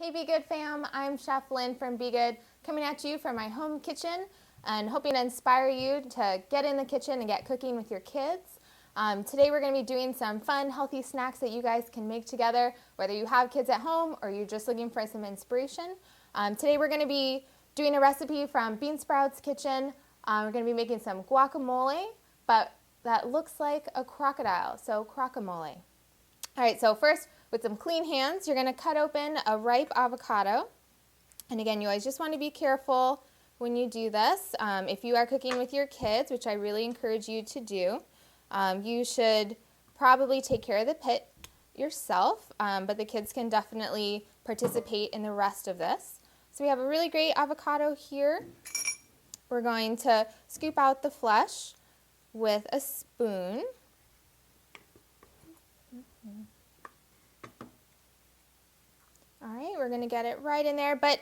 Hey Be Good fam, I'm Chef Lynn from Be Good, coming at you from my home kitchen and hoping to inspire you to get in the kitchen and get cooking with your kids. Today we're going to be doing some fun, healthy snacks that you guys can make together, whether you have kids at home or you're just looking for some inspiration. Today we're going to be doing a recipe from Bean Sprouts Kitchen. We're going to be making some guacamole, but that looks like a crocodile, so croc-amole. All right, so first, with some clean hands, you're going to cut open a ripe avocado. And again, you always just want to be careful when you do this. If you are cooking with your kids, which I really encourage you to do, you should probably take care of the pit yourself, but the kids can definitely participate in the rest of this. So we have a really great avocado here. We're going to scoop out the flesh with a spoon. All right, we're going to get it right in there, but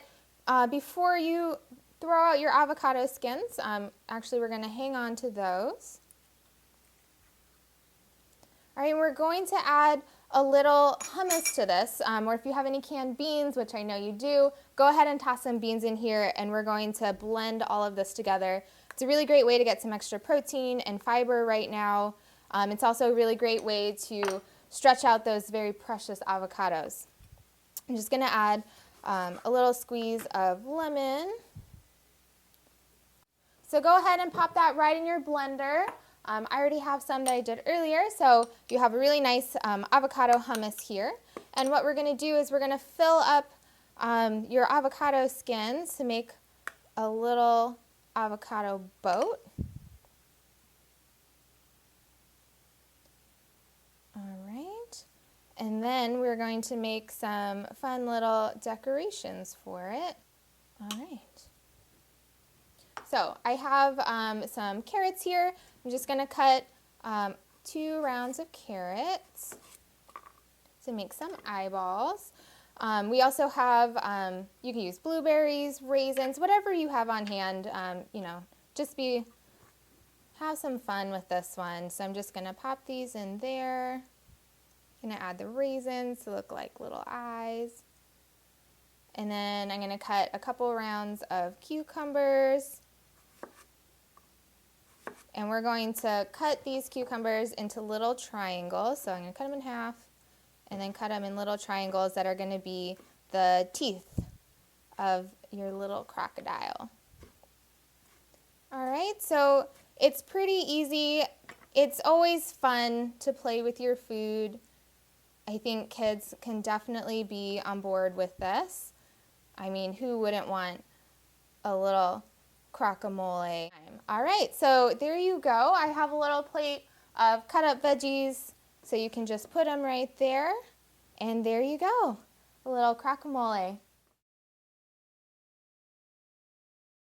before you throw out your avocado skins, actually we're going to hang on to those. All right, we're going to add a little hummus to this, or if you have any canned beans, which I know you do, go ahead and toss some beans in here, and we're going to blend all of this together. It's a really great way to get some extra protein and fiber right now. It's also a really great way to stretch out those very precious avocados. I'm just going to add a little squeeze of lemon. So go ahead and pop that right in your blender. I already have some that I did earlier, so you have a really nice avocado hummus here. And what we're going to do is we're going to fill up your avocado skins to make a little avocado boat. All right. And then we're going to make some fun little decorations for it. All right. So I have some carrots here. I'm just going to cut 2 rounds of carrots to make some eyeballs. We also have, you can use blueberries, raisins, whatever you have on hand. Just have some fun with this one. So I'm just going to pop these in there. Going to add the raisins to look like little eyes. And then I'm going to cut a couple rounds of cucumbers. And we're going to cut these cucumbers into little triangles. So I'm going to cut them in half and then cut them in little triangles that are going to be the teeth of your little crocodile. All right, so it's pretty easy. It's always fun to play with your food. I think kids can definitely be on board with this. I mean, who wouldn't want a little crock-a-mole? All right, so there you go. I have a little plate of cut up veggies, so you can just put them right there. And there you go, a little crock-a-mole.